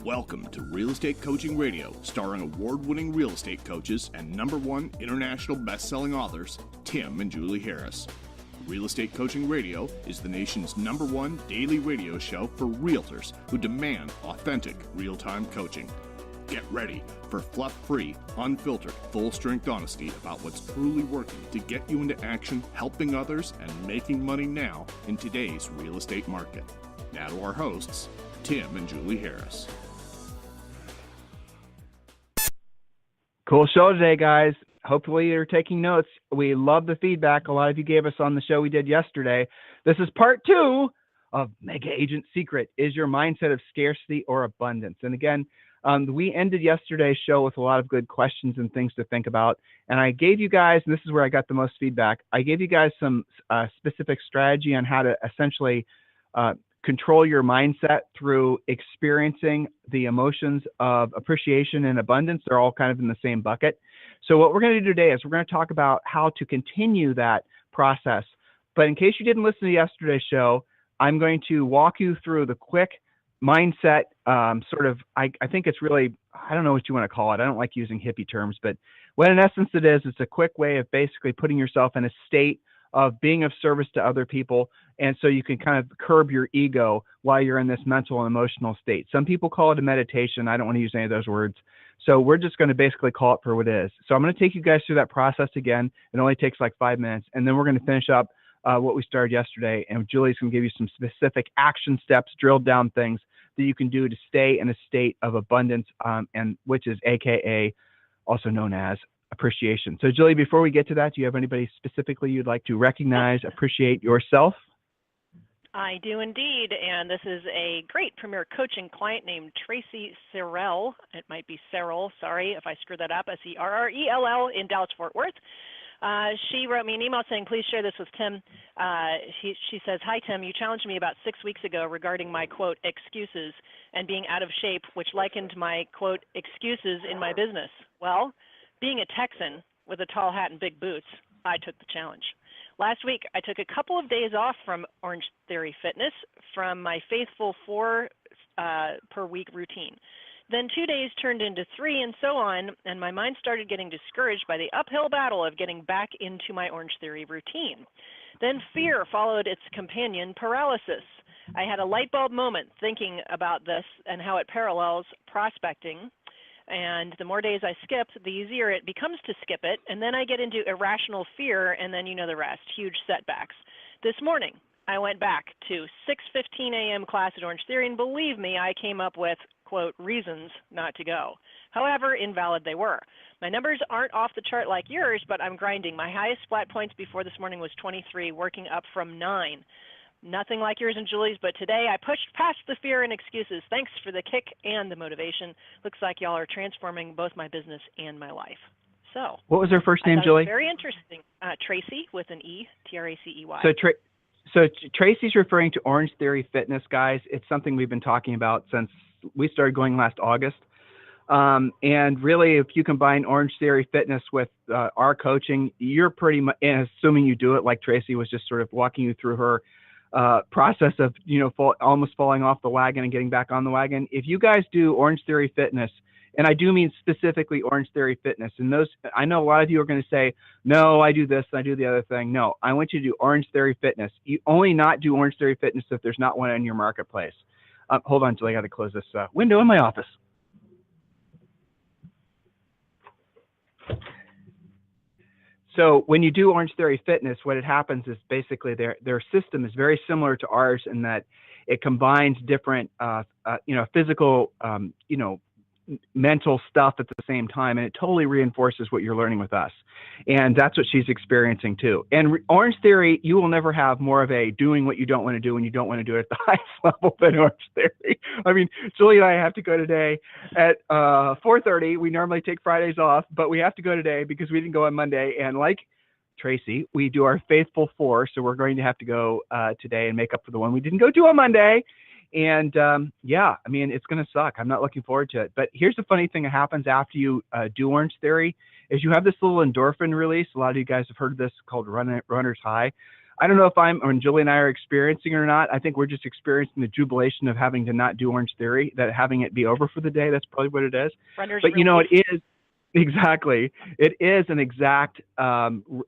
Welcome to Real Estate Coaching Radio, starring award-winning real estate coaches and #1 international best-selling authors, Tim and Julie Harris. Real Estate Coaching Radio is the nation's #1 daily radio show for realtors who demand authentic, real-time coaching. Get ready for fluff-free, unfiltered, full-strength honesty about what's truly working to get you into action, helping others, and making money now in today's real estate market. Now to our hosts, Tim and Julie Harris. Cool show today, guys. Hopefully you're taking notes. We love the feedback a lot of you gave us on the show we did yesterday. This is part 2 of Mega Agent Secret. Is your mindset of scarcity or abundance? And again, we ended yesterday's show with a lot of good questions and things to think about. And I gave you guys, and this is where I got the most feedback, I gave you guys some specific strategy on how to essentially control your mindset through experiencing the emotions of appreciation and abundance. They're all kind of in the same bucket. So what we're going to do today is we're going to talk about how to continue that process. But in case you didn't listen to yesterday's show, I'm going to walk you through the quick mindset I think it's really, I don't know what you want to call it. I don't like using hippie terms, but what in essence it is, it's a quick way of basically putting yourself in a state of being of service to other people. And so you can kind of curb your ego while you're in this mental and emotional state. Some people call it a meditation. I don't want to use any of those words. So we're just going to basically call it for what it is. So I'm going to take you guys through that process again. It only takes like 5 minutes. And then we're going to finish up what we started yesterday. And Julie's going to give you some specific action steps, drilled down things that you can do to stay in a state of abundance, and which is AKA also known as appreciation. So Julie, before we get to that, do you have anybody specifically you'd like to recognize, appreciate yourself? I do indeed, and this is a great Premier Coaching client named Tracy Serrell. It might be Serrell, sorry if I screwed that up, Serrell in Dallas-Fort Worth. She wrote me an email saying, please share this with Tim. She says, hi, Tim, you challenged me about 6 weeks ago regarding my, quote, excuses and being out of shape, which likened my, quote, excuses in my business. Well, being a Texan with a tall hat and big boots, I took the challenge. Last week, I took a couple of days off from Orange Theory Fitness from my faithful 4 per week routine. Then 2 days turned into 3 and so on, and my mind started getting discouraged by the uphill battle of getting back into my Orange Theory routine. Then fear followed its companion, paralysis. I had a light bulb moment thinking about this and how it parallels prospecting. And the more days I skip, the easier it becomes to skip it. And then I get into irrational fear, and then you know the rest, huge setbacks. This morning, I went back to 6:15 a.m. class at Orange Theory, and believe me, I came up with, quote, reasons not to go. However, invalid they were. My numbers aren't off the chart like yours, but I'm grinding. My highest flat points before this morning was 23, working up from 9. Nothing like yours and Julie's, but today I pushed past the fear and excuses. Thanks for the kick and the motivation. Looks like y'all are transforming both my business and my life. So, what was her first name, Julie? Very interesting. Tracy with an E, Tracey. So Tracy's referring to Orange Theory Fitness, guys. It's something we've been talking about since we started going last August. And really, if you combine Orange Theory Fitness with our coaching, you're pretty much, assuming you do it like Tracy was just sort of walking you through her process of, almost falling off the wagon and getting back on the wagon. If you guys do Orange Theory Fitness, and I do mean specifically Orange Theory Fitness, and those, I know a lot of you are going to say, no, I do this and I do the other thing. No, I want you to do Orange Theory Fitness. You only not do Orange Theory Fitness if there's not one in your marketplace. Hold on, Julie, I got to close this window in my office. So when you do Orange Theory Fitness, what it happens is basically their system is very similar to ours in that it combines different, physical, mental stuff at the same time, and it totally reinforces what you're learning with us. And that's what she's experiencing too. And Orange Theory, you will never have more of a doing what you don't want to do when you don't want to do it at the highest level than Orange Theory. I mean, Julie and I have to go today at 4:30. We normally take Fridays off, but we have to go today because we didn't go on Monday. And like Tracy, we do our faithful 4, so we're going to have to go today and make up for the one we didn't go do on Monday. And yeah, I mean, it's going to suck. I'm not looking forward to it. But here's the funny thing that happens after you do Orange Theory is you have this little endorphin release. A lot of you guys have heard of this called runner's high. I don't know if when Julie and I are experiencing it or not. I think we're just experiencing the jubilation of having to not do Orange Theory, that having it be over for the day. That's probably what it is. Runner's But you know, relief. it is exactly. It is an exact,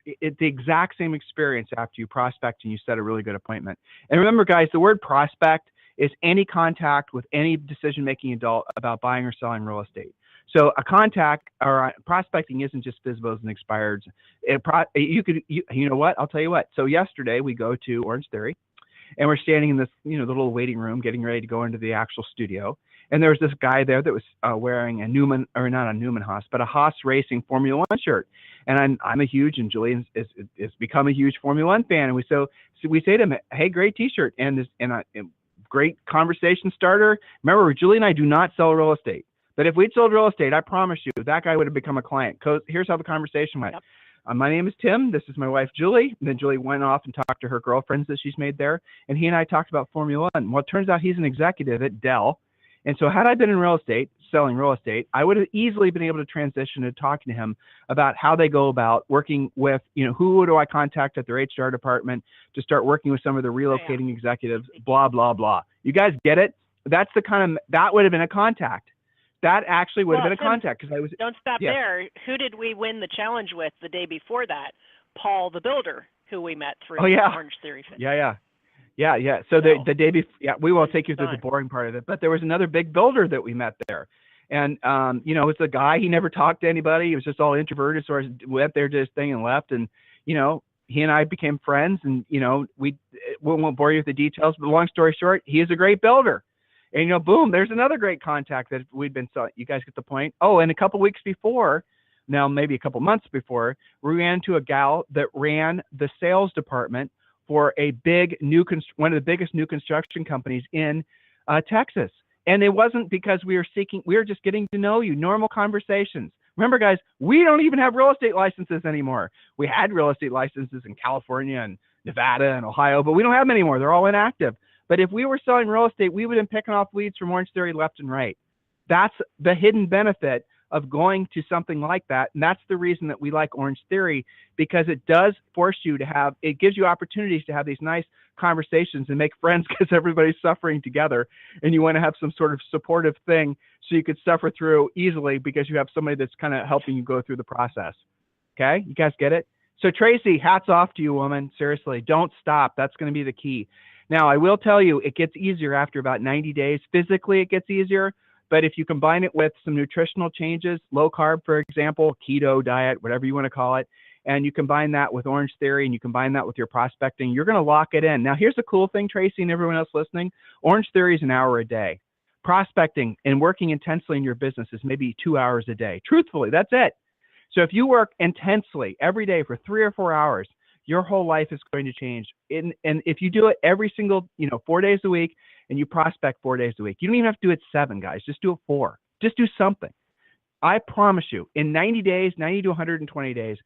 it's the exact same experience after you prospect and you set a really good appointment. And remember, guys, the word prospect is any contact with any decision-making adult about buying or selling real estate. So a contact or prospecting isn't just FSBOs and expireds. You know what? I'll tell you what. So yesterday we go to Orange Theory, and we're standing in this, the little waiting room, getting ready to go into the actual studio. And there was this guy there that was wearing a Newman, or not a Newman Haas, but a Haas Racing Formula One shirt. And I'm a huge, and Julian is become a huge Formula One fan. And so we say to him, "Hey, great T-shirt," and great conversation starter. Remember, Julie and I do not sell real estate. But if we'd sold real estate, I promise you, that guy would have become a client. Here's how the conversation went. Yep. My name is Tim. This is my wife, Julie. And then Julie went off and talked to her girlfriends that she's made there. And he and I talked about Formula One. Well, it turns out he's an executive at Dell. And so had I been in real estate, selling real estate, I would have easily been able to transition to talking to him about how they go about working with, who do I contact at their HR department to start working with some of the relocating executives, blah, blah, blah. You guys get it? That's that would have been a contact. That actually would have been a contact because I was. Don't stop there. Who did we win the challenge with the day before that? Paul the builder, who we met through Orange Theory. Yeah. So the day before, we won't take you through the boring part of it, but there was another big builder that we met there, and it's a guy. He never talked to anybody. He was just all introverted, so I went there, did his thing, and left. And he and I became friends, and we won't bore you with the details, but long story short, he is a great builder. And, boom, there's another great contact that we'd been selling. You guys get the point? Oh, and a couple weeks before, now maybe a couple months before, we ran into a gal that ran the sales department for a big one of the biggest new construction companies in Texas. And it wasn't because we were just getting to know you, normal conversations. Remember, guys, we don't even have real estate licenses anymore. We had real estate licenses in California and Nevada and Ohio, but we don't have them anymore. They're all inactive. But if we were selling real estate, we would have been picking off leads from Orange Theory left and right. That's the hidden benefit of going to something like that. And that's the reason that we like Orange Theory, because it does force you to it gives you opportunities to have these nice conversations and make friends because everybody's suffering together. And you want to have some sort of supportive thing so you could suffer through easily because you have somebody that's kind of helping you go through the process. Okay? You guys get it? So Tracy, hats off to you, woman. Seriously, don't stop. That's going to be the key. Now, I will tell you, it gets easier after about 90 days. Physically, it gets easier. But if you combine it with some nutritional changes, low carb, for example, keto diet, whatever you want to call it, and you combine that with Orange Theory and you combine that with your prospecting, you're going to lock it in. Now, here's the cool thing, Tracy, and everyone else listening. Orange Theory is an hour a day. Prospecting and working intensely in your business is maybe 2 hours a day. Truthfully, that's it. So if you work intensely every day for 3 or 4 hours, your whole life is going to change. And if you do it every single, 4 days a week, and you prospect 4 days a week, you don't even have to do it 7, guys. Just do it 4. Just do something. I promise you, in 90 days, 90 to 120 days,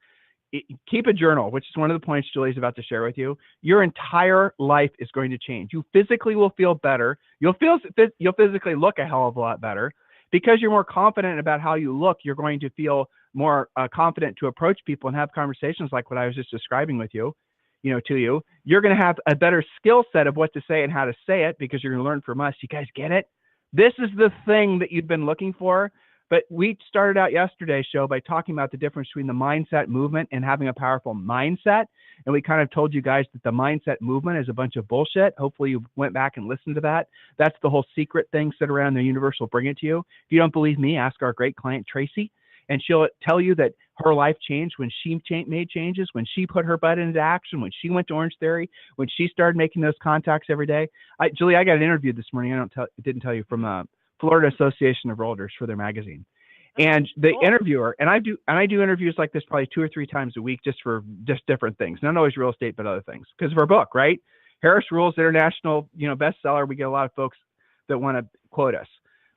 keep a journal, which is one of the points Julie's about to share with you. Your entire life is going to change. You physically will feel better. You'll physically look a hell of a lot better. Because you're more confident about how you look, you're going to feel more confident to approach people and have conversations like what I was just describing with you, to you. You're going to have a better skill set of what to say and how to say it because you're going to learn from us. You guys get it? This is the thing that you've been looking for. But we started out yesterday's show by talking about the difference between the mindset movement and having a powerful mindset. And we kind of told you guys that the mindset movement is a bunch of bullshit. Hopefully you went back and listened to that. That's the whole secret thing. Sit around, the universe will bring it to you. If you don't believe me, ask our great client, Tracy, and she'll tell you that her life changed when she made changes, when she put her butt into action, when she went to Orange Theory, when she started making those contacts every day. Julie, I got an interview this morning. Didn't tell you, from Florida Association of Realtors for their magazine. And the interviewer, and I do interviews like this probably 2 or 3 times a week, just different things, not always real estate, but other things, because of our book, right? Harris Rules International, bestseller. We get a lot of folks that want to quote us,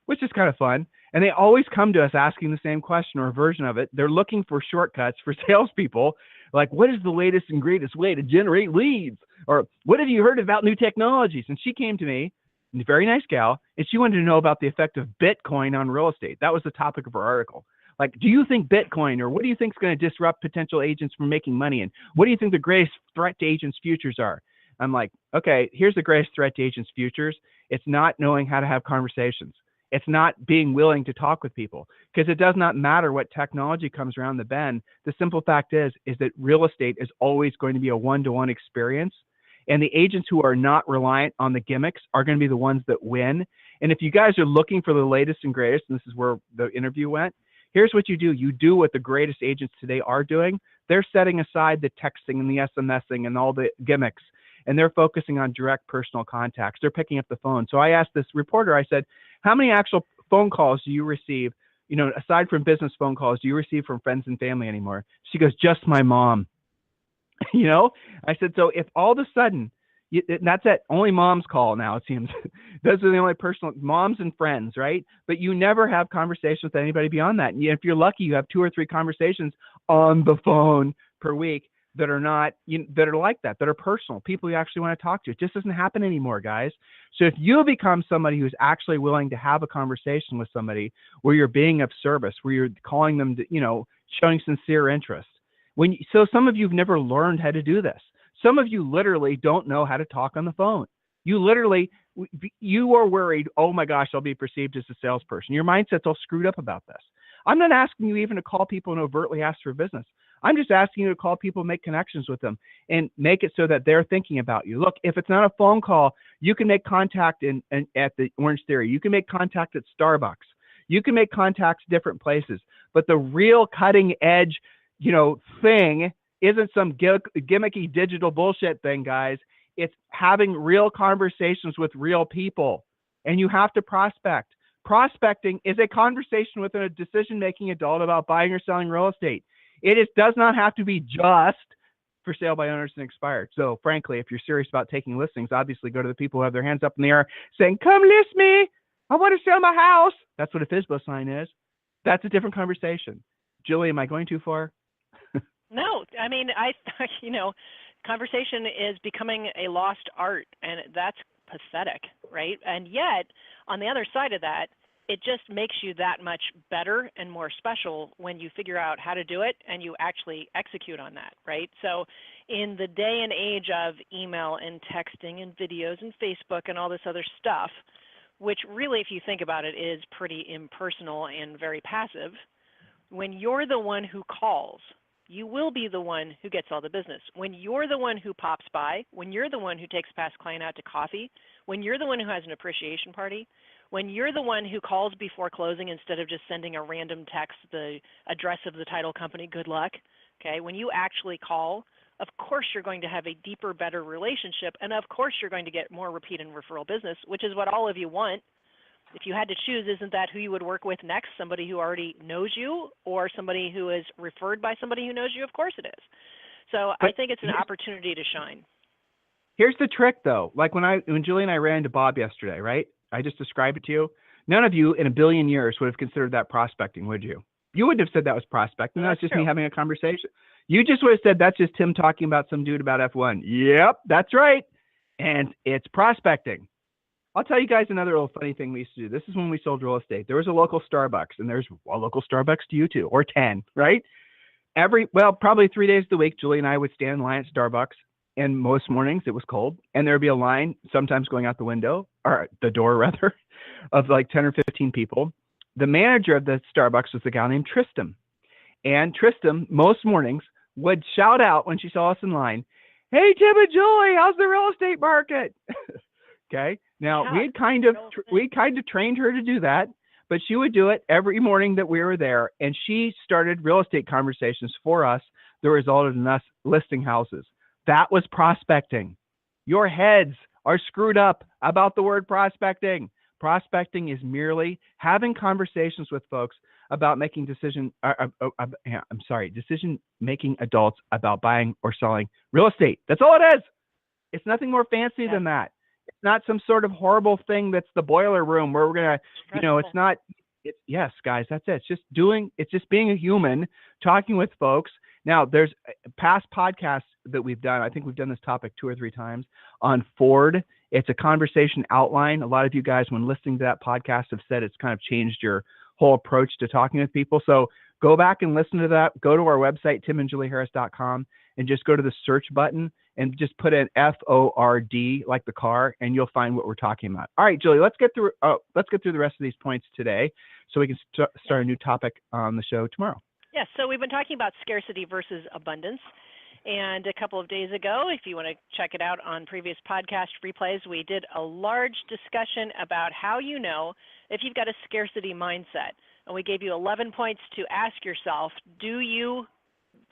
which is kind of fun. And they always come to us asking the same question or a version of it. They're looking for shortcuts for salespeople. Like, what is the latest and greatest way to generate leads? Or what have you heard about new technologies? And she came to me, a very nice gal, and she wanted to know about the effect of Bitcoin on real estate. That was the topic of her article. Like, do you think Bitcoin, or what do you think is going to disrupt potential agents from making money? And what do you think the greatest threat to agents' futures are? I'm like, okay, here's the greatest threat to agents' futures. It's not knowing how to have conversations. It's not being willing to talk with people, because it does not matter what technology comes around the bend. The simple fact is that real estate is always going to be a one-to-one experience. And the agents who are not reliant on the gimmicks are going to be the ones that win. And if you guys are looking for the latest and greatest, and this is where the interview went, here's what you do. You do what the greatest agents today are doing. They're setting aside the texting and the SMSing and all the gimmicks, and they're focusing on direct personal contacts. They're picking up the phone. So I asked this reporter, I said, how many actual phone calls do you receive, aside from business phone calls, do you receive from friends and family anymore? She goes, just my mom. I said, so if all of a sudden, that's it, only moms call now, it seems. Those are the only personal, moms and friends, right? But you never have conversations with anybody beyond that. And if you're lucky, you have 2 or 3 conversations on the phone per week that are not, that are like that are personal, people you actually want to talk to. It just doesn't happen anymore, guys. So if you become somebody who's actually willing to have a conversation with somebody where you're being of service, where you're calling them to, showing sincere interest. So some of you have never learned how to do this. Some of you literally don't know how to talk on the phone. You are worried, oh my gosh, I'll be perceived as a salesperson. Your mindset's all screwed up about this. I'm not asking you even to call people and overtly ask for business. I'm just asking you to call people, make connections with them, and make it so that they're thinking about you. Look, if it's not a phone call, you can make contact at the Orange Theory. You can make contact at Starbucks. You can make contacts different places. But the real cutting edge, thing isn't some gimmicky digital bullshit thing, guys. It's having real conversations with real people, and you have to prospect. Prospecting is a conversation with a decision-making adult about buying or selling real estate. It does not have to be just for sale by owners and expired. So frankly, if you're serious about taking listings, obviously go to the people who have their hands up in the air saying, come list me. I want to sell my house. That's what a FSBO sign is. That's a different conversation. Julie, am I going too far? No, I mean, conversation is becoming a lost art, and that's pathetic, right? And yet, on the other side of that, it just makes you that much better and more special when you figure out how to do it and you actually execute on that, right? So in the day and age of email and texting and videos and Facebook and all this other stuff, which really, if you think about it, is pretty impersonal and very passive, when you're the one who calls, you will be the one who gets all the business. When you're the one who pops by, when you're the one who takes past client out to coffee, when you're the one who has an appreciation party, when you're the one who calls before closing instead of just sending a random text, the address of the title company, good luck, okay? When you actually call, of course you're going to have a deeper, better relationship, and of course you're going to get more repeat and referral business, which is what all of you want. If you had to choose, isn't that who you would work with next? Somebody who already knows you or somebody who is referred by somebody who knows you? Of course it is. So I think it's an opportunity to shine. Here's the trick, though. Like when Julie and I ran into Bob yesterday, right? I just described it to you. None of you in a billion years would have considered that prospecting, would you? You wouldn't have said that was prospecting. That's just true. Me having a conversation. You just would have said that's just Tim talking about some dude about F1. Yep, that's right. And it's prospecting. I'll tell you guys another little funny thing we used to do. This is when we sold real estate. There was a local Starbucks, and there's a local Starbucks to you too, or 10, right? Probably 3 days of the week, Julie and I would stand in line at Starbucks, and most mornings it was cold, and there would be a line sometimes going out the window, or the door rather, of like 10 or 15 people. The manager of the Starbucks was a guy named Tristan. And Tristan, most mornings, would shout out when she saw us in line, hey, Tim and Julie, how's the real estate market? Okay. Now, we kind of trained her to do that, but she would do it every morning that we were there, and she started real estate conversations for us that resulted in us listing houses. That was prospecting. Your heads are screwed up about the word prospecting. Prospecting is merely having conversations with folks about making decision-making adults about buying or selling real estate. That's all it is. It's nothing more fancy than that. It's not some sort of horrible thing that's the boiler room where we're going to, yes, guys, that's it. It's just being a human, talking with folks. Now, there's past podcasts that we've done. I think we've done this topic 2 or 3 times on Ford. It's a conversation outline. A lot of you guys, when listening to that podcast, have said it's kind of changed your whole approach to talking with people. So go back and listen to that. Go to our website, timandjulieharris.com, and just go to the search button and just put in FORD, like the car, and you'll find what we're talking about. All right, Julie, let's get through the rest of these points today so we can start a new topic on the show tomorrow. Yes, so we've been talking about scarcity versus abundance. And a couple of days ago, if you want to check it out on previous podcast replays, we did a large discussion about how you know if you've got a scarcity mindset. And we gave you 11 points to ask yourself, do you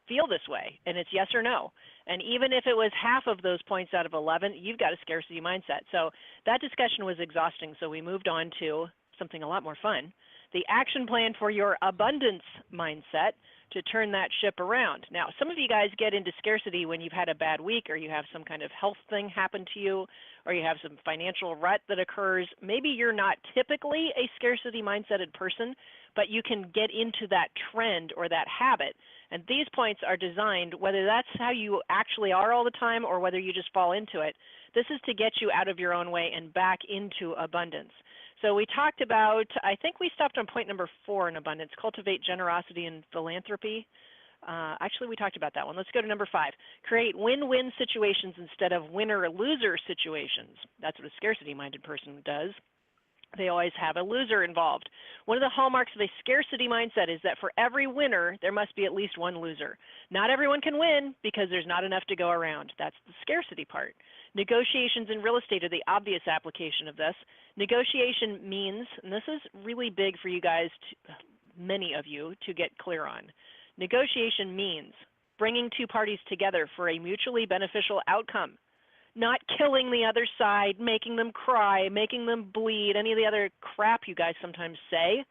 feel this way? And it's yes or no. And even if it was half of those points out of 11, you've got a scarcity mindset. So that discussion was exhausting. So we moved on to something a lot more fun, the action plan for your abundance mindset to turn that ship around. Now, some of you guys get into scarcity when you've had a bad week, or you have some kind of health thing happen to you, or you have some financial rut that occurs. Maybe you're not typically a scarcity mindseted person, but you can get into that trend or that habit. And these points are designed, whether that's how you actually are all the time or whether you just fall into it, this is to get you out of your own way and back into abundance. So we talked about, I think we stopped on point number 4 in abundance, cultivate generosity and philanthropy. Actually, we talked about that one. Let's go to number 5. Create win-win situations instead of winner-loser situations. That's what a scarcity-minded person does. They always have a loser involved. One of the hallmarks of a scarcity mindset is that for every winner, there must be at least one loser. Not everyone can win because there's not enough to go around. That's the scarcity part. Negotiations in real estate are the obvious application of this. Negotiation means, and this is really big for you guys, many of you, to get clear on. Negotiation means bringing two parties together for a mutually beneficial outcome. Not killing the other side, making them cry, making them bleed, any of the other crap you guys sometimes say,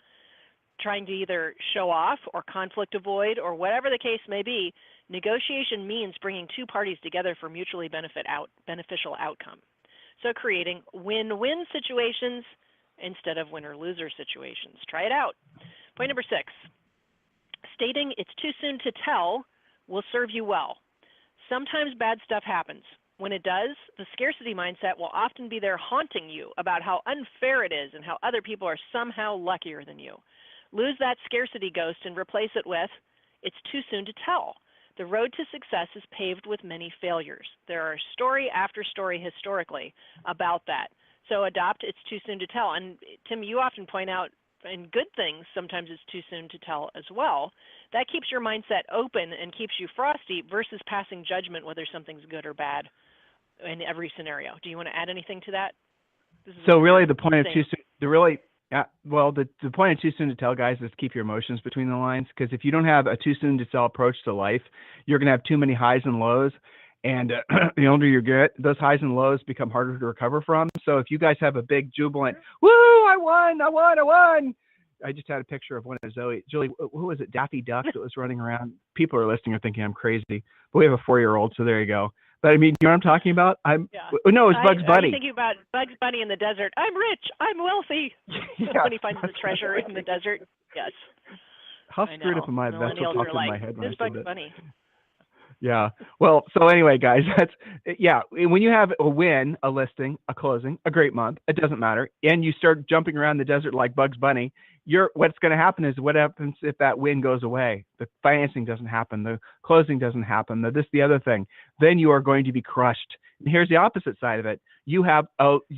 trying to either show off or conflict avoid or whatever the case may be. Negotiation means bringing two parties together for mutually beneficial outcome. So creating win-win situations instead of winner-loser situations. Try it out. Point number 6, stating it's too soon to tell will serve you well. Sometimes bad stuff happens. When it does, the scarcity mindset will often be there haunting you about how unfair it is and how other people are somehow luckier than you. Lose that scarcity ghost and replace it with, it's too soon to tell. The road to success is paved with many failures. There are story after story historically about that. So adopt it's too soon to tell. And Tim, you often point out in good things, sometimes it's too soon to tell as well. That keeps your mindset open and keeps you frosty versus passing judgment whether something's good or bad in every scenario. Do you want to add anything to that? So really the point of too soon, the point of too soon to tell, guys, is keep your emotions between the lines. Because if you don't have a too soon to tell approach to life, you're going to have too many highs and lows. And the older you get, those highs and lows become harder to recover from. So if you guys have a big jubilant, woo, I won. I just had a picture of one of Julie, who was it, Daffy Duck that was running around. People are listening are thinking I'm crazy. But we have a 4-year-old, so there you go. But I mean, you know what I'm talking about? No, it's Bugs Bunny. I'm thinking about Bugs Bunny in the desert. I'm rich. I'm wealthy. Yeah. When he finds the treasure in the desert. Yes. How screwed up am I? That's what popped in my head when I said Bugs Bunny. Yeah. Well, so anyway, guys, when you have a win, a listing, a closing, a great month, it doesn't matter, and you start jumping around the desert like Bugs Bunny, what's going to happen is what happens if that win goes away? The financing doesn't happen, the closing doesn't happen, the other thing. Then you are going to be crushed. And here's the opposite side of it. You have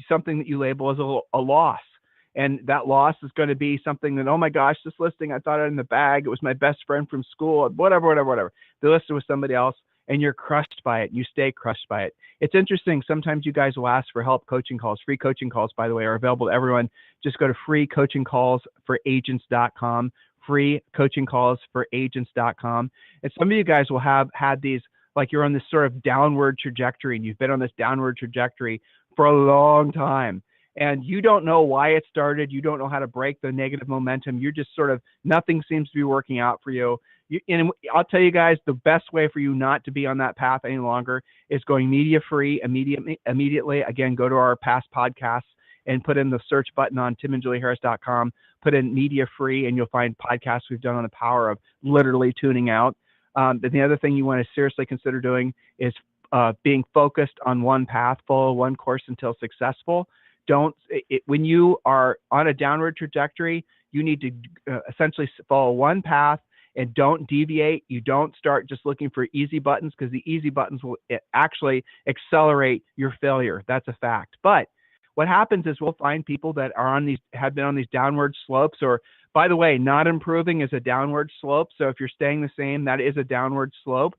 something that you label as a loss. And that loss is going to be something that, oh my gosh, this listing, I thought it in the bag. It was my best friend from school, whatever. They listed with somebody else and you're crushed by it. You stay crushed by it. It's interesting. Sometimes you guys will ask for help coaching calls. Free coaching calls, by the way, are available to everyone. Just go to freecoachingcallsforagents.com, freecoachingcallsforagents.com. And some of you guys will have had these, like you're on this sort of downward trajectory and you've been on this downward trajectory for a long time. And you don't know why it started. You don't know how to break the negative momentum. You're just sort of, nothing seems to be working out for you. And I'll tell you guys, the best way for you not to be on that path any longer is going media free immediately. Again, go to our past podcasts and put in the search button on timandjulieharris.com, put in media free, and you'll find podcasts we've done on the power of literally tuning out. The other thing you want to seriously consider doing is being focused on one path, follow one course until successful. When you are on a downward trajectory, You need to essentially follow one path and don't deviate. You don't start just looking for easy buttons, because the easy buttons will actually accelerate your failure. That's a fact. But what happens is we'll find people that are have been on these downward slopes, or by the way, not improving is a downward slope. So if you're staying the same, that is a downward slope.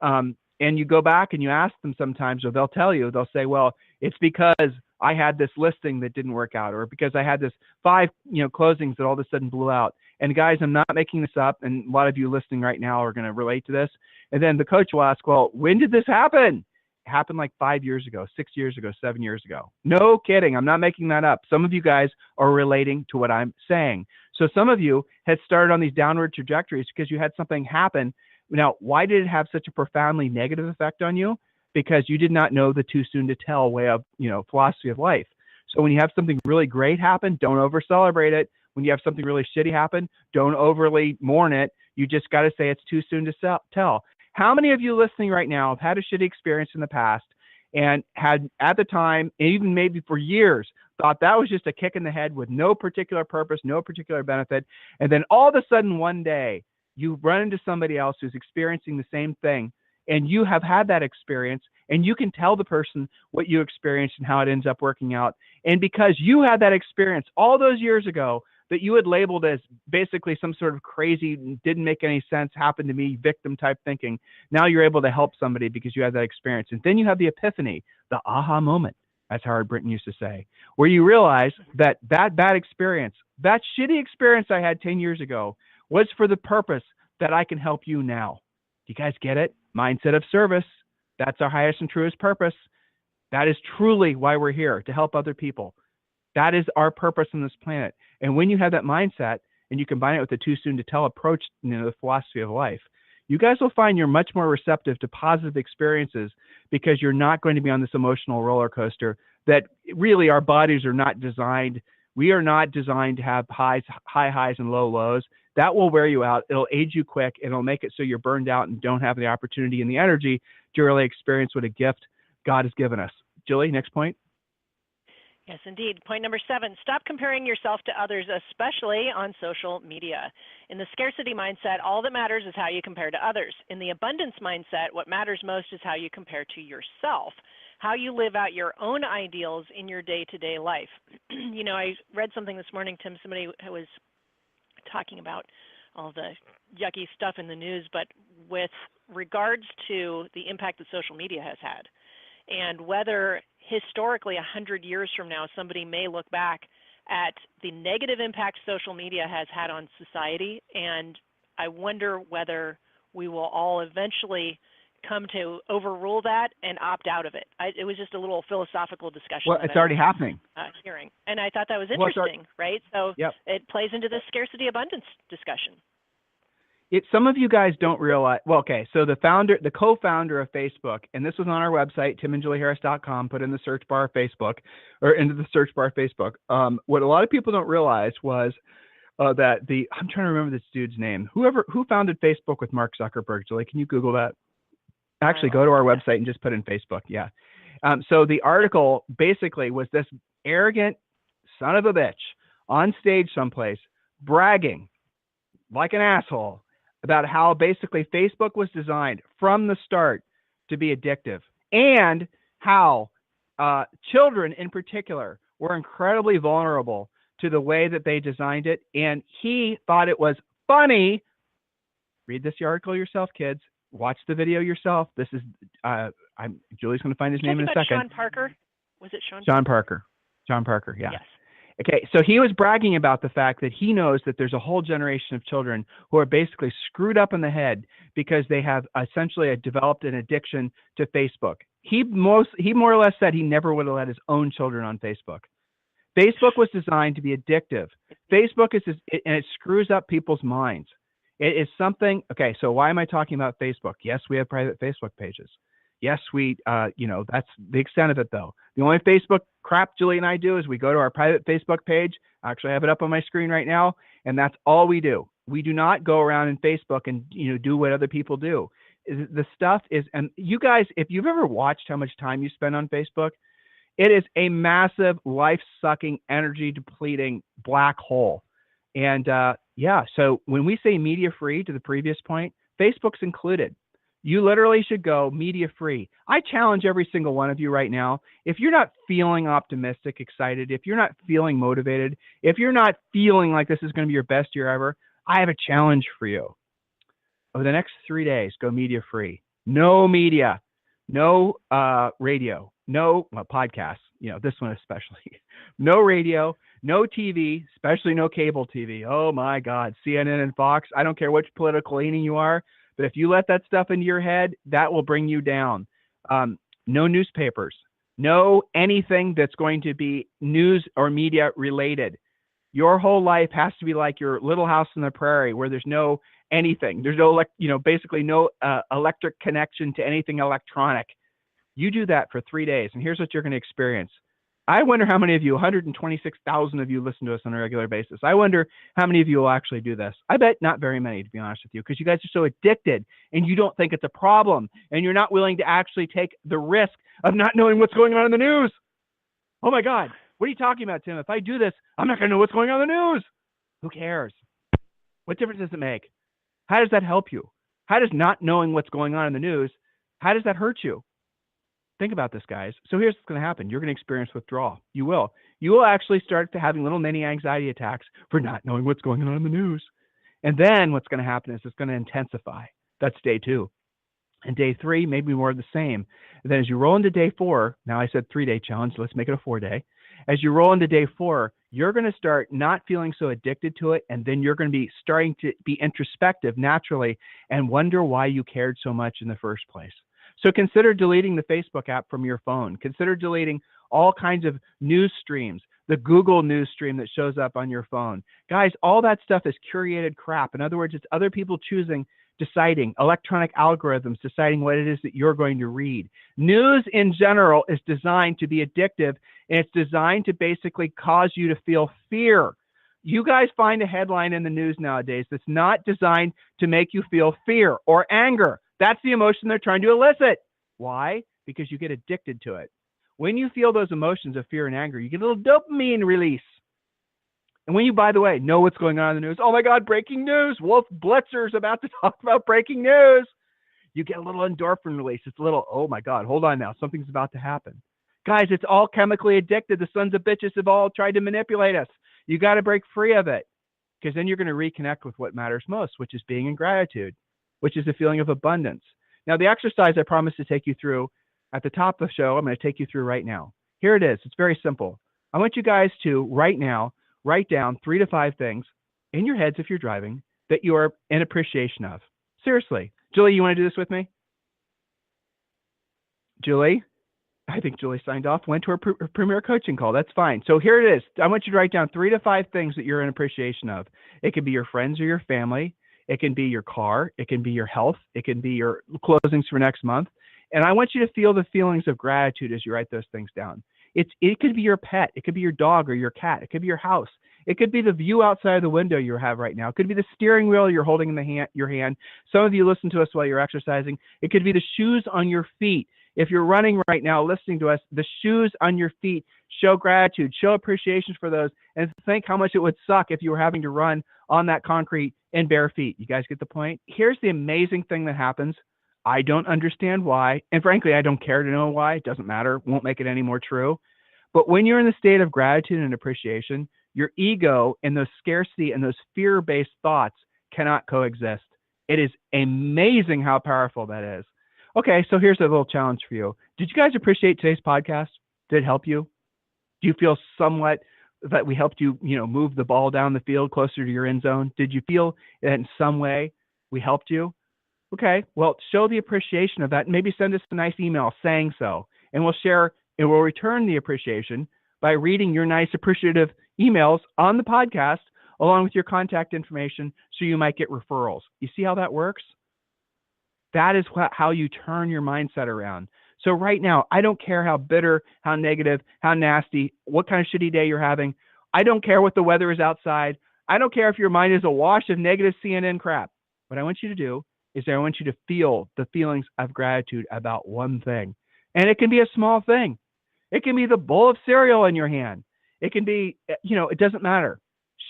And you go back and you ask them sometimes, or they'll tell you, they'll say, well, it's because I had this listing that didn't work out, or because I had this 5, closings that all of a sudden blew out. And guys, I'm not making this up, and a lot of you listening right now are going to relate to this. And then the coach will ask, well, when did this happen? It happened like 5 years ago, 6 years ago, 7 years ago. No kidding. I'm not making that up. Some of you guys are relating to what I'm saying. So some of you had started on these downward trajectories because you had something happen. Now, why did it have such a profoundly negative effect on you? Because you did not know the too soon to tell way of, philosophy of life. So when you have something really great happen, don't over celebrate it. When you have something really shitty happen, don't overly mourn it. You just got to say it's too soon to tell. How many of you listening right now have had a shitty experience in the past and had at the time, even maybe for years, thought that was just a kick in the head with no particular purpose, no particular benefit, and then all of a sudden one day you run into somebody else who's experiencing the same thing, and you have had that experience, and you can tell the person what you experienced and how it ends up working out. And because you had that experience all those years ago that you had labeled as basically some sort of crazy, didn't make any sense, happened to me, victim type thinking, now you're able to help somebody because you had that experience. And then you have the epiphany, the aha moment, as Howard Brinton used to say, where you realize that bad experience, that shitty experience I had 10 years ago was for the purpose that I can help you now. Do you guys get it? Mindset of service. That's our highest and truest purpose. That is truly why we're here, to help other people. That is our purpose on this planet. And when you have that mindset and you combine it with the too soon to tell approach, the philosophy of life, you guys will find you're much more receptive to positive experiences, because you're not going to be on this emotional roller coaster that really our bodies are not designed. We are not designed to have high highs and low lows. That will wear you out. It'll age you quick, and it'll make it so you're burned out and don't have the opportunity and the energy to really experience what a gift God has given us. Julie, next point. Yes, indeed. Point number 7, stop comparing yourself to others, especially on social media. In the scarcity mindset, all that matters is how you compare to others. In the abundance mindset, what matters most is how you compare to yourself, how you live out your own ideals in your day-to-day life. I read something this morning, Tim, somebody was talking about all the yucky stuff in the news, but with regards to the impact that social media has had, and whether historically 100 years from now somebody may look back at the negative impact social media has had on society, and I wonder whether we will all eventually come to overrule that and opt out of it. It was just a little philosophical discussion. Well, it's already happening. Hearing, and I thought that was interesting, right? So yep. It plays into the scarcity abundance discussion. Some of you guys don't realize, well, okay, so the co-founder of Facebook, and this was on our website, timandjulieharris.com, put in the search bar of Facebook, or into the search bar of Facebook. What a lot of people don't realize was that I'm trying to remember this dude's name. Who founded Facebook with Mark Zuckerberg? Julie, can you Google that? Actually, go to our website and just put in Facebook, yeah. So the article basically was this arrogant son of a bitch on stage someplace bragging like an asshole about how basically Facebook was designed from the start to be addictive, and how children in particular were incredibly vulnerable to the way that they designed it. And he thought it was funny. Read this article yourself, kids. Watch the video yourself. This is, Julie's going to find his name in a second. Sean Parker? Was it Sean? John Parker. John Parker, yeah. Yes. Okay, so he was bragging about the fact that he knows that there's a whole generation of children who are basically screwed up in the head because they have essentially developed an addiction to Facebook. He more or less said he never would have let his own children on Facebook. Facebook was designed to be addictive. Facebook and it screws up people's minds. It is something, okay, so why am I talking about Facebook? Yes, we have private Facebook pages. Yes, that's the extent of it, though. The only Facebook crap Julie and I do is we go to our private Facebook page. I actually have it up on my screen right now, and that's all we do. We do not go around in Facebook and do what other people do. The stuff is, and you guys, if you've ever watched how much time you spend on Facebook, it is a massive, life-sucking, energy-depleting black hole. And yeah, so when we say media free to the previous point, Facebook's included. You literally should go media free. I challenge every single one of you right now. If you're not feeling optimistic, excited, if you're not feeling motivated, if you're not feeling like this is going to be your best year ever, I have a challenge for you. Over the next 3 days, go media free. No media, no radio, no podcasts, this one especially. No radio, no TV, especially no cable TV. Oh my God, CNN and Fox. I don't care which political leaning you are, but if you let that stuff into your head, that will bring you down. No newspapers, no anything that's going to be news or media related. Your whole life has to be like your little house on the prairie where there's no anything. There's no, basically no electric connection to anything electronic. You do that for 3 days, and here's what you're going to experience. I wonder how many of you, 126,000 of you listen to us on a regular basis. I wonder how many of you will actually do this. I bet not very many, to be honest with you, because you guys are so addicted and you don't think it's a problem and you're not willing to actually take the risk of not knowing what's going on in the news. Oh my God, what are you talking about, Tim? If I do this, I'm not going to know what's going on in the news. Who cares? What difference does it make? How does that help you? How does not knowing what's going on in the news, how does that hurt you? Think about this, guys. So here's what's going to happen. You're going to experience withdrawal. You will. You will actually start having little mini anxiety attacks for not knowing what's going on in the news. And then what's going to happen is it's going to intensify. That's day 2. And day 3, maybe more of the same. And then as you roll into day 4, now I said 3-day challenge, let's make it a 4-day. As you roll into day 4, you're going to start not feeling so addicted to it. And then you're going to be starting to be introspective naturally and wonder why you cared so much in the first place. So consider deleting the Facebook app from your phone. Consider deleting all kinds of news streams, the Google news stream that shows up on your phone. Guys, all that stuff is curated crap. In other words, it's other people deciding, electronic algorithms deciding what it is that you're going to read. News in general is designed to be addictive, and it's designed to basically cause you to feel fear. You guys find a headline in the news nowadays that's not designed to make you feel fear or anger. That's the emotion they're trying to elicit. Why? Because you get addicted to it. When you feel those emotions of fear and anger, you get a little dopamine release. And when you, by the way, know what's going on in the news, oh my God, breaking news, Wolf Blitzer's about to talk about breaking news. You get a little endorphin release. It's a little, oh my God, hold on now, something's about to happen. Guys, it's all chemically addicted. The sons of bitches have all tried to manipulate us. You got to break free of it, because then you're going to reconnect with what matters most, which is being in gratitude, which is a feeling of abundance. Now, the exercise I promised to take you through at the top of the show, I'm going to take you through right now. Here it is. It's very simple. I want you guys to, right now, write down 3 to 5 things in your heads if you're driving that you are in appreciation of. Seriously. Julie, you want to do this with me? Julie? I think Julie signed off, went to her premier coaching call. That's fine. So here it is. I want you to write down 3 to 5 things that you're in appreciation of. It could be your friends or your family. It can be your car. It can be your health. It can be your closings for next month. And I want you to feel the feelings of gratitude as you write those things down. It could be your pet. It could be your dog or your cat. It could be your house. It could be the view outside of the window you have right now. It could be the steering wheel you're holding in your hand. Some of you listen to us while you're exercising. It could be the shoes on your feet. If you're running right now, listening to us, the shoes on your feet, show gratitude, show appreciation for those, and think how much it would suck if you were having to run on that concrete in bare feet. You guys get the point? Here's the amazing thing that happens. I don't understand why, and frankly, I don't care to know why. It doesn't matter. Won't make it any more true. But when you're in the state of gratitude and appreciation, your ego and those scarcity and those fear-based thoughts cannot coexist. It is amazing how powerful that is. Okay, so here's a little challenge for you. Did you guys appreciate today's podcast? Did it help you? Do you feel somewhat that we helped you, move the ball down the field closer to your end zone? Did you feel that in some way we helped you? Okay, well, show the appreciation of that. Maybe send us a nice email saying so, and we'll share and we'll return the appreciation by reading your nice appreciative emails on the podcast along with your contact information, so you might get referrals. You see how that works? That is how you turn your mindset around. So right now, I don't care how bitter, how negative, how nasty, what kind of shitty day you're having. I don't care what the weather is outside. I don't care if your mind is awash of negative CNN crap. What I want you to do is I want you to feel the feelings of gratitude about one thing. And it can be a small thing. It can be the bowl of cereal in your hand. It can be, it doesn't matter.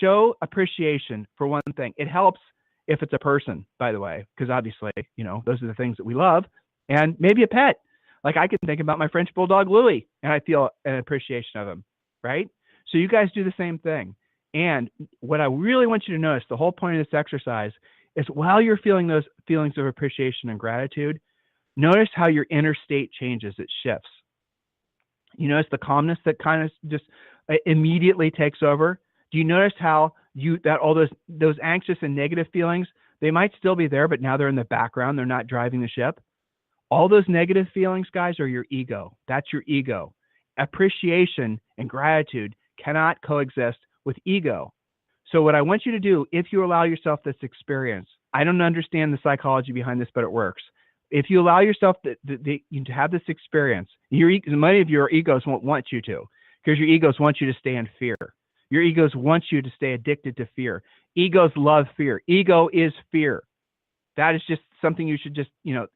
show appreciation for one thing. It helps if it's a person, by the way, because obviously, those are the things that we love. And maybe a pet. Like I can think about my French Bulldog, Louie, and I feel an appreciation of him, right? So you guys do the same thing. And what I really want you to notice, the whole point of this exercise is while you're feeling those feelings of appreciation and gratitude, notice how your inner state changes, it shifts. You notice the calmness that kind of just immediately takes over? Do you notice how all those anxious and negative feelings, they might still be there, but now they're in the background, they're not driving the ship? All those negative feelings, guys, are your ego. That's your ego. Appreciation and gratitude cannot coexist with ego. So what I want you to do, if you allow yourself this experience, I don't understand the psychology behind this, but it works. If you allow yourself to have this experience, many of your egos won't want you to, because your egos want you to stay in fear. Your egos want you to stay addicted to fear. Egos love fear. Ego is fear. That is just something you should just,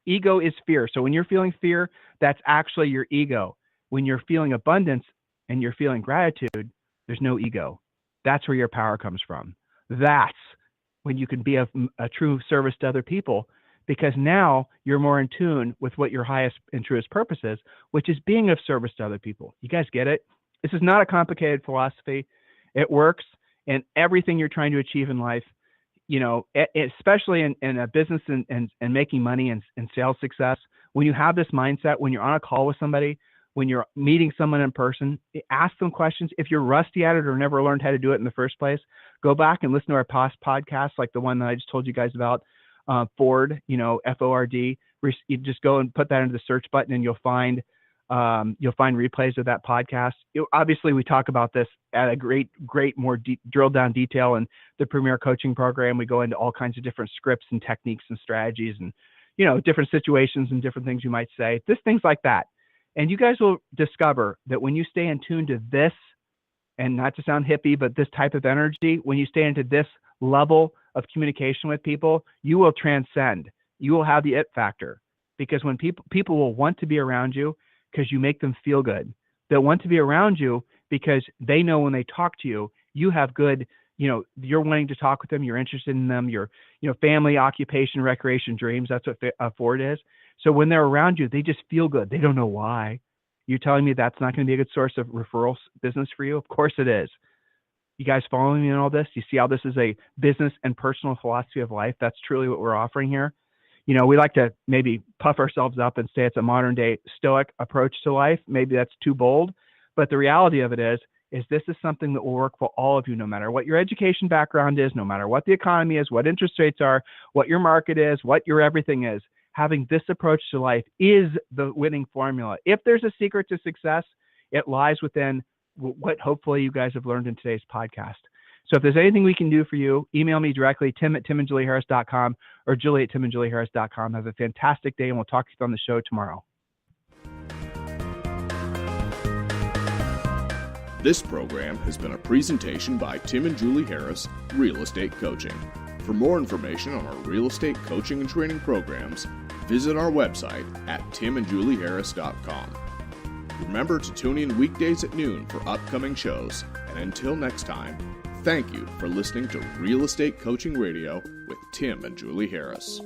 ego is fear. So when you're feeling fear, that's actually your ego. When you're feeling abundance and you're feeling gratitude, there's no ego. That's where your power comes from. That's when you can be a true service to other people, because now you're more in tune with what your highest and truest purpose is, which is being of service to other people. You guys get it? This is not a complicated philosophy. It works in everything you're trying to achieve in life, especially in a business and making money and sales success. When you have this mindset, when you're on a call with somebody, when you're meeting someone in person, ask them questions. If you're rusty at it or never learned how to do it in the first place, go back and listen to our past podcasts, like the one that I just told you guys about, Ford, F-O-R-D. You just go and put that into the search button and you'll find replays of that podcast. Obviously, we talk about this at a great more drilled down detail in the Premier Coaching Program. We go into all kinds of different scripts and techniques and strategies and, different situations and different things you might say, things like that. And you guys will discover that when you stay in tune to this, and not to sound hippie, but this type of energy, when you stay into this level of communication with people, you will transcend. You will have the it factor, because when people will want to be around you because you make them feel good. They'll want to be around you because they know when they talk to you, you have good, you're wanting to talk with them, you're interested in them, your, family, occupation, recreation, dreams. That's what Ford is. So when they're around you, they just feel good. They don't know why. You're telling me that's not going to be a good source of referral business for you? Of course it is. You guys following me in all this? You see how this is a business and personal philosophy of life? That's truly what we're offering here. We like to maybe puff ourselves up and say it's a modern day stoic approach to life. Maybe that's too bold, but the reality of it is this is something that will work for all of you, no matter what your education background is, no matter what the economy is, what interest rates are, what your market is, what your everything is. Having this approach to life is the winning formula. If there's a secret to success, it lies within what hopefully you guys have learned in today's podcast. So if there's anything we can do for you, email me directly, tim@timandjulieharris.com or julie@timandjulieharris.com. Have a fantastic day, and we'll talk to you on the show tomorrow. This program has been a presentation by Tim and Julie Harris, Real Estate Coaching. For more information on our real estate coaching and training programs, visit our website at timandjulieharris.com. Remember to tune in weekdays at noon for upcoming shows. And until next time, thank you for listening to Real Estate Coaching Radio with Tim and Julie Harris.